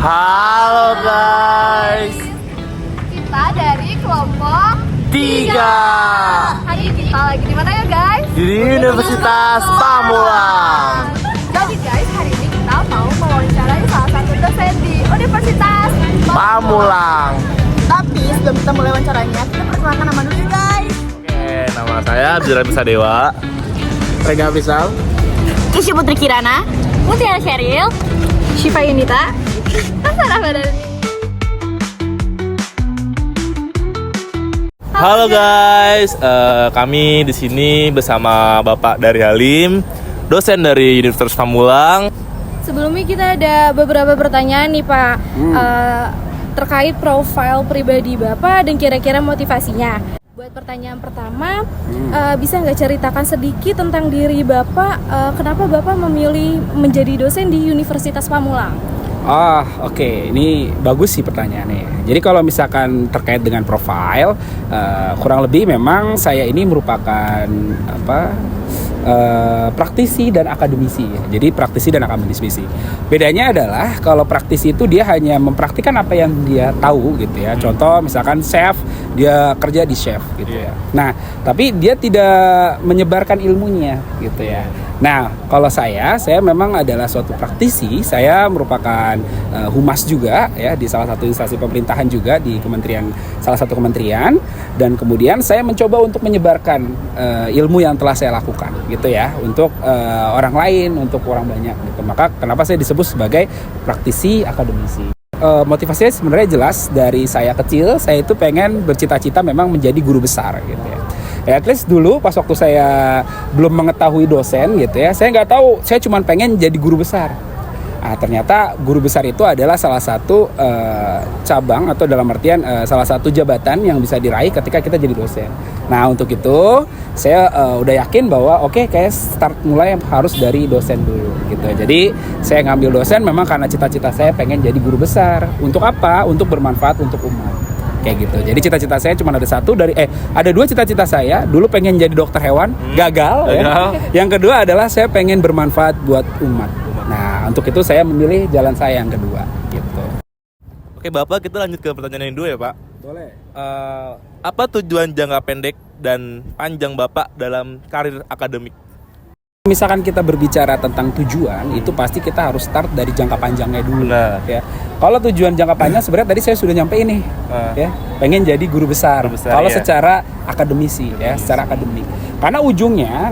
Halo guys, Kita dari kelompok 3 Hari ini kita lagi di mana ya guys? di Universitas Pamulang. Jadi guys, hari ini kita mau mewawancarai salah satu dosen di Universitas Pamulang. Tapi sebelum kita mulai wawancaranya, kita perkenalkan nama dulu ya guys. Oke, nama saya Abdurrahman Bisa Dewa. Rega Pisau. Kisya Putri Kirana, Mutiara Sheryl, Syifa Yunita, Sarah Badani. Halo guys, kami di sini bersama Bapak dari Halim, dosen dari Universitas Pamulang. Sebelumnya kita ada beberapa pertanyaan nih Pak terkait profil pribadi Bapak dan kira-kira motivasinya. Buat pertanyaan pertama, bisa nggak ceritakan sedikit tentang diri Bapak, kenapa Bapak memilih menjadi dosen di Universitas Pamulang? Oke. Ini bagus sih pertanyaannya. Jadi kalau misalkan terkait dengan profil, kurang lebih memang saya ini merupakan praktisi dan akademisi. Jadi praktisi dan akademisi. Bedanya adalah kalau praktisi itu dia hanya mempraktikkan apa yang dia tahu gitu ya. Contoh misalkan chef, dia kerja di chef gitu ya. Nah, tapi dia tidak menyebarkan ilmunya gitu ya. Nah, kalau saya memang adalah suatu praktisi. Saya merupakan humas juga ya di salah satu instansi pemerintahan juga di salah satu kementerian, dan kemudian saya mencoba untuk menyebarkan ilmu yang telah saya lakukan gitu ya untuk orang lain, untuk orang banyak gitu. Maka kenapa saya disebut sebagai praktisi akademisi. Motivasinya sebenarnya jelas dari saya kecil. Saya itu pengen bercita-cita memang menjadi guru besar gitu ya. At least dulu pas waktu saya belum mengetahui dosen gitu ya, saya nggak tahu, saya cuma pengen jadi guru besar. Ternyata guru besar itu adalah salah satu cabang atau dalam artian salah satu jabatan yang bisa diraih ketika kita jadi dosen. Nah, untuk itu saya udah yakin bahwa kayak start mulai harus dari dosen dulu gitu. Jadi saya ngambil dosen memang karena cita-cita saya pengen jadi guru besar. Untuk apa? Untuk bermanfaat untuk umat. Kayak gitu. Jadi cita-cita saya cuma ada dua cita-cita saya. Dulu pengen jadi dokter hewan, gagal. Ya. Yang kedua adalah saya pengen bermanfaat buat umat. Nah, untuk itu saya memilih jalan saya yang kedua gitu. Oke Bapak, kita lanjut ke pertanyaan yang kedua ya Pak. Boleh. Apa tujuan jangka pendek dan panjang Bapak dalam karir akademik? Misalkan kita berbicara tentang tujuan, itu pasti kita harus start dari jangka panjangnya dulu. Benar. Ya. Kalau tujuan jangka panjang sebenarnya tadi saya sudah nyampein nih, ya, pengen jadi guru besar. Kalau iya. secara akademisi, ya, secara akademik. Karena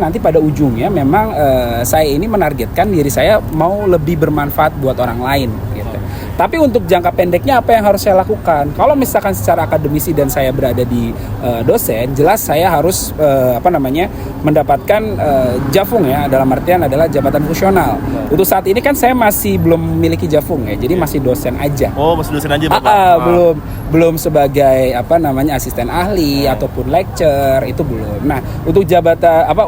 nanti pada ujungnya memang saya ini menargetkan diri saya mau lebih bermanfaat buat orang lain. Gitu. Tapi untuk jangka pendeknya apa yang harus saya lakukan? Kalau misalkan secara akademisi dan saya berada di dosen, jelas saya harus mendapatkan jafung ya, dalam artian adalah jabatan fungsional. Untuk saat ini kan saya masih belum memiliki jafung ya, jadi masih dosen aja. Oh, masih dosen aja Bapak? Belum sebagai asisten ahli ataupun lecture, itu belum. Nah, untuk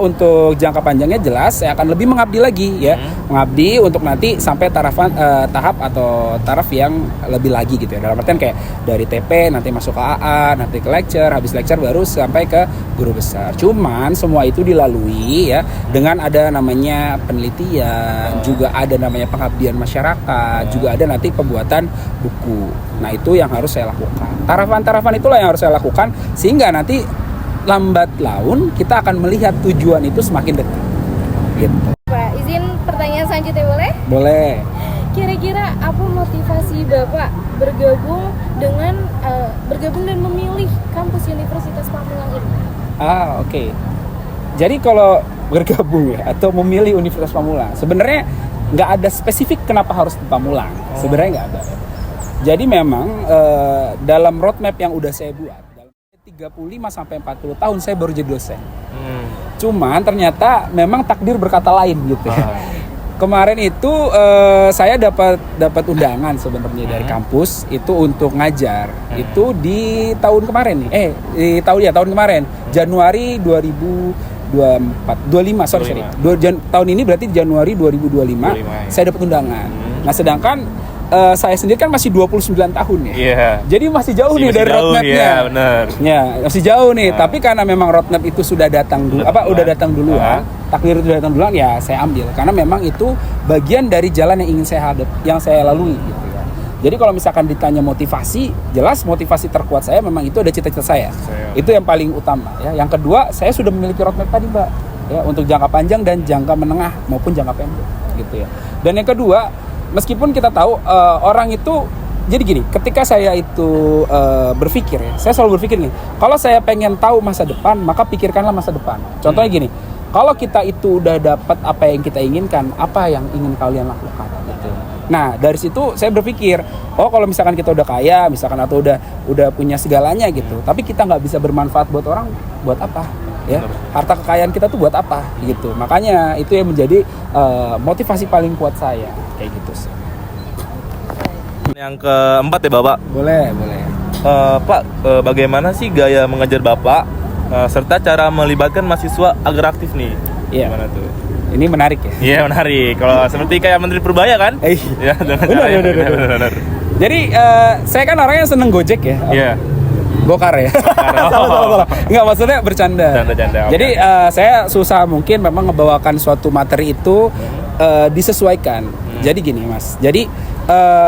untuk jangka panjangnya jelas saya akan lebih mengabdi lagi ya. Mengabdi untuk nanti sampai tahap atau taraf yang lebih lagi gitu ya. Dalam artian kayak dari TP nanti masuk ke AA, nanti ke lecture, habis lecture baru sampai ke guru besar. Cuman semua itu dilalui ya dengan ada namanya penelitian, juga ada namanya pengabdian masyarakat, juga ada nanti pembuatan buku. Nah, itu yang harus saya lakukan. Tahapan-tahapan itulah yang harus saya lakukan sehingga nanti lambat laun kita akan melihat tujuan itu semakin dekat. Gitu. Pak, izin pertanyaan selanjutnya boleh? Boleh. Kira-kira apa motivasi Bapak bergabung dan memilih kampus Universitas Pamulang ini? Oke. Jadi kalau bergabung ya atau memilih Universitas Pamulang, sebenarnya nggak ada spesifik kenapa harus di Pamulang. Sebenarnya nggak ada. Jadi memang dalam roadmap yang udah saya buat, dalam 35-40 tahun saya baru jadi dosen. Cuman ternyata memang takdir berkata lain gitu ya. Kemarin itu saya dapat undangan sebenarnya dari kampus itu untuk ngajar. Itu di tahun kemarin nih. Tahun kemarin, Januari 2025. Tahun ini berarti Januari 2025 saya dapat undangan. Nah, sedangkan saya sendiri kan masih 29 tahun ya. Iya. Jadi masih jauh nih dari roadmapnya. Iya, benar. Ya, masih jauh nih. Tapi karena memang roadmap itu sudah datang duluan, takdir itu datang duluan, ya saya ambil. Karena memang itu bagian dari jalan yang ingin saya lalui gitu ya. Jadi kalau misalkan ditanya motivasi, jelas motivasi terkuat saya memang itu ada cita-cita saya. Itu yang paling utama ya. Yang kedua, saya sudah memiliki roadmap tadi, Mbak. Ya, untuk jangka panjang dan jangka menengah maupun jangka pendek gitu ya. Dan yang kedua, meskipun kita tahu orang itu jadi gini, ketika saya itu berpikir ya, saya selalu berpikir nih, kalau saya pengen tahu masa depan, maka pikirkanlah masa depan. Contohnya gini, kalau kita itu udah dapat apa yang kita inginkan, apa yang ingin kalian lakukan gitu. Nah, dari situ saya berpikir, oh kalau misalkan kita udah kaya, misalkan atau udah punya segalanya gitu, tapi kita nggak bisa bermanfaat buat orang, buat apa? Ya, harta kekayaan kita tuh buat apa gitu. Makanya itu yang menjadi motivasi paling kuat saya kayak gitu sih. Yang keempat ya Bapak. Boleh. Pak, bagaimana sih gaya mengajar Bapak serta cara melibatkan mahasiswa agar aktif nih? Iya. Gimana tuh? Ini menarik ya. Iya menarik. Kalau seperti kayak Menteri Purbaya kan? Ya, dengan cara benar. Jadi saya kan orangnya seneng Gojek ya. Iya. Gokar ya. Enggak, maksudnya bercanda. Bercanda. Jadi saya susah mungkin memang ngebawakan suatu materi itu disesuaikan. Jadi gini Mas. Jadi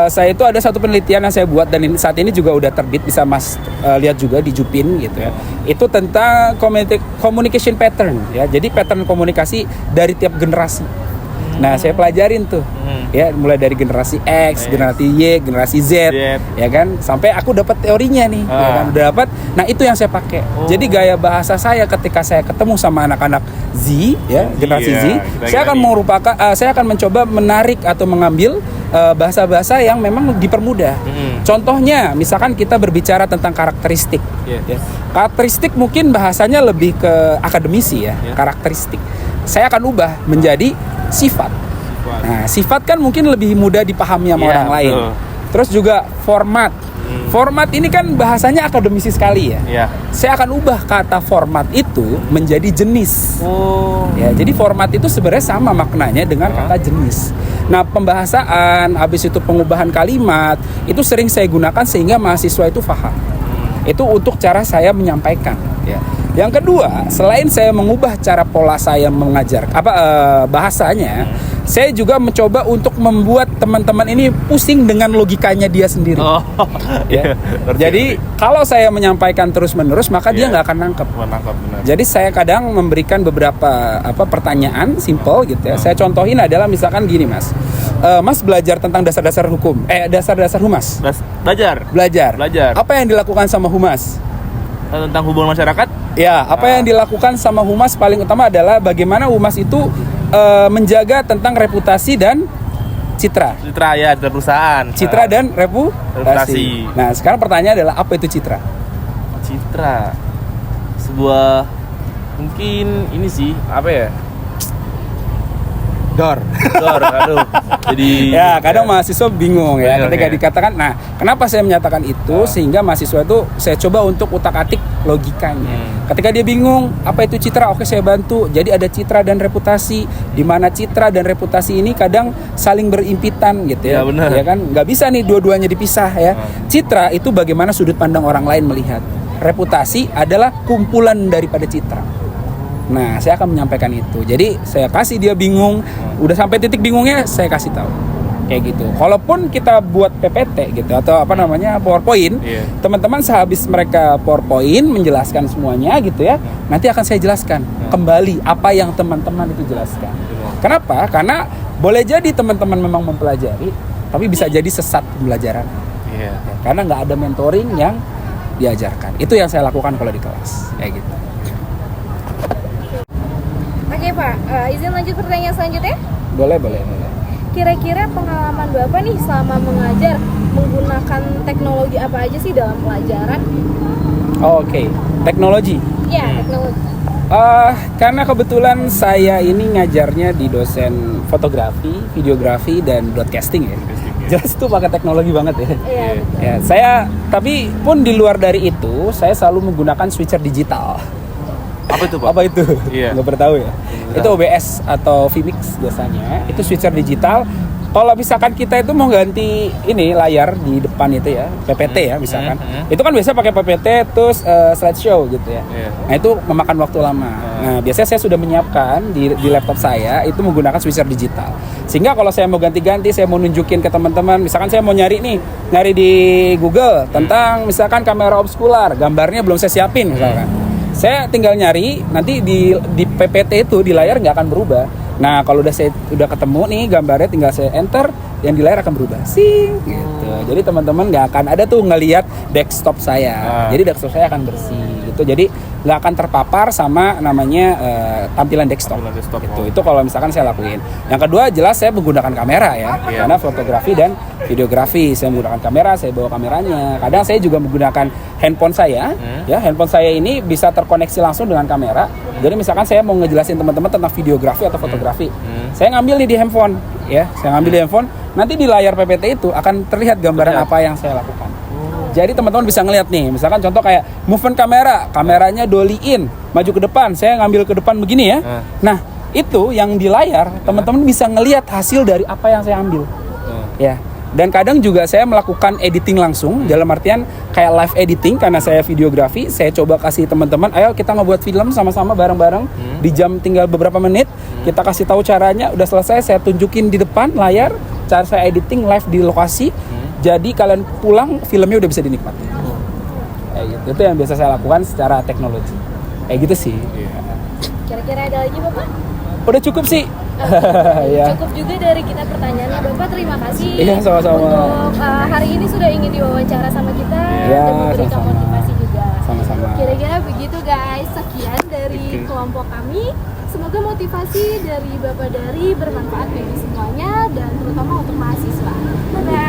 saya itu ada satu penelitian yang saya buat dan saat ini juga udah terbit, bisa Mas lihat juga di Jupin gitu ya. Itu tentang communication pattern ya. Jadi pattern komunikasi dari tiap generasi. Nah, saya pelajarin tuh. Ya, mulai dari generasi X, generasi Y, generasi Z, ya kan? Sampai aku dapat teorinya nih, ya kan? Udah dapat. Nah, itu yang saya pakai. Jadi gaya bahasa saya ketika saya ketemu sama anak-anak Z, ya, generasi Z, saya akan mencoba menarik atau mengambil bahasa-bahasa yang memang dipermudah. Contohnya, misalkan kita berbicara tentang karakteristik. Ya. Karakteristik mungkin bahasanya lebih ke akademisi ya, karakteristik. Saya akan ubah menjadi sifat. Nah, sifat kan mungkin lebih mudah dipahami sama orang lain. Terus juga format. Format ini kan bahasanya akademisi sekali ya. Saya akan ubah kata format itu menjadi jenis. Ya, jadi format itu sebenarnya sama maknanya dengan kata jenis. Nah, pembahasan, habis itu pengubahan kalimat, itu sering saya gunakan sehingga mahasiswa itu paham. Itu untuk cara saya menyampaikan. Ya. Yang kedua, selain saya mengubah cara pola saya mengajar bahasanya, saya juga mencoba untuk membuat teman-teman ini pusing dengan logikanya dia sendiri. Ya. Jadi kalau saya menyampaikan terus-menerus, maka dia nggak akan nangkep. Jadi saya kadang memberikan beberapa pertanyaan simple gitu ya. Saya contohin adalah misalkan gini Mas, Mas belajar tentang dasar-dasar hukum, dasar-dasar humas. Belajar. Apa yang dilakukan sama humas? Tentang hubungan masyarakat? Ya, apa yang dilakukan sama humas paling utama adalah bagaimana humas itu menjaga tentang reputasi dan citra. Citra ya, dari perusahaan. Citra dan reputasi. Nah, sekarang pertanyaannya adalah apa itu citra? Citra sebuah mungkin ini sih, apa ya? Dor, aduh. Jadi ya kadang mahasiswa bingung ya ketika dikatakan. Nah, kenapa saya menyatakan itu sehingga mahasiswa itu saya coba untuk utak-atik logikanya. Ketika dia bingung apa itu citra, oke saya bantu. Jadi ada citra dan reputasi, di mana citra dan reputasi ini kadang saling berimpitan gitu ya. Ya kan, nggak bisa nih dua-duanya dipisah ya. Citra itu bagaimana sudut pandang orang lain melihat. Reputasi adalah kumpulan daripada citra. Nah, saya akan menyampaikan itu. Jadi saya kasih dia bingung, udah sampai titik bingungnya saya kasih tahu. Kayak gitu. Kalaupun kita buat PPT gitu atau PowerPoint, teman-teman sehabis mereka PowerPoint menjelaskan semuanya gitu ya, nanti akan saya jelaskan kembali apa yang teman-teman itu jelaskan. Kenapa? Karena boleh jadi teman-teman memang mempelajari, tapi bisa jadi sesat pembelajaran. Ya, karena nggak ada mentoring yang diajarkan. Itu yang saya lakukan kalau di kelas. Kayak gitu. Oke Pak, izin lanjut pertanyaan selanjutnya? Boleh. Kira-kira pengalaman Bapak nih selama mengajar menggunakan teknologi apa aja sih dalam pelajaran? Oke. Teknologi? Iya, teknologi. Karena kebetulan saya ini ngajarnya di dosen fotografi, videografi, dan broadcasting ya. Jelas itu pakai teknologi banget ya. Iya. Ya, saya tapi pun di luar dari itu, saya selalu menggunakan switcher digital. Apa itu Pak? Apa itu? Iya. Nggak pernah tahu ya. Itu OBS atau Vmix biasanya. Itu switcher digital. Kalau misalkan kita itu mau ganti ini layar di depan itu ya, PPT ya misalkan. Itu kan biasa pakai PPT terus slideshow gitu ya. Nah, itu memakan waktu lama. Nah, biasanya saya sudah menyiapkan di laptop saya itu menggunakan switcher digital. Sehingga kalau saya mau ganti-ganti, saya mau nunjukin ke teman-teman, misalkan saya mau nyari di Google tentang misalkan kamera obskular, gambarnya belum saya siapin misalkan. Saya tinggal nyari, nanti di PPT itu di layar nggak akan berubah. Nah, kalau udah ketemu nih gambarnya, tinggal saya enter, yang di layar akan berubah. Sing gitu. Jadi teman-teman nggak akan ada tuh ngelihat desktop saya. Jadi desktop saya akan bersih gitu. Jadi nggak akan terpapar sama namanya tampilan desktop. Gitu. Itu kalau misalkan saya lakuin. Yang kedua jelas saya menggunakan kamera ya. Karena fotografi dan videografi. Saya menggunakan kamera, saya bawa kameranya. Kadang saya juga menggunakan handphone saya. Ya, handphone saya ini bisa terkoneksi langsung dengan kamera. Jadi misalkan saya mau ngejelasin teman-teman tentang videografi atau fotografi. Saya ngambil nih di handphone, ya. Saya ngambil di handphone, nanti di layar PPT itu akan terlihat gambaran apa yang saya lakukan. Jadi teman-teman bisa ngeliat nih, misalkan contoh kayak movement kamera, kameranya dolly in, maju ke depan, saya ngambil ke depan begini ya. Nah, itu yang di layar, teman-teman bisa ngelihat hasil dari apa yang saya ambil. Ya. Dan kadang juga saya melakukan editing langsung, dalam artian kayak live editing karena saya videografi. Saya coba kasih teman-teman, ayo kita ngebuat film sama-sama bareng-bareng di jam tinggal beberapa menit. Kita kasih tahu caranya, udah selesai saya tunjukin di depan layar cara saya editing live di lokasi. Jadi kalian pulang filmnya udah bisa dinikmati. Kayak gitu. Itu yang biasa saya lakukan secara teknologi. Kayak gitu sih. Kira-kira ada lagi Bapak? Udah cukup sih. Ya. Cukup juga dari kita pertanyaannya Bapak, terima kasih. Iya, sama-sama. Untuk hari ini sudah ingin diwawancara sama kita Ya, dan memberikan sama-sama. motivasi juga. Sama-sama. Kira-kira begitu guys, sekian dari kelompok kami. Semoga motivasi dari Bapak Dari bermanfaat bagi semuanya dan terutama untuk mahasiswa. Dadah.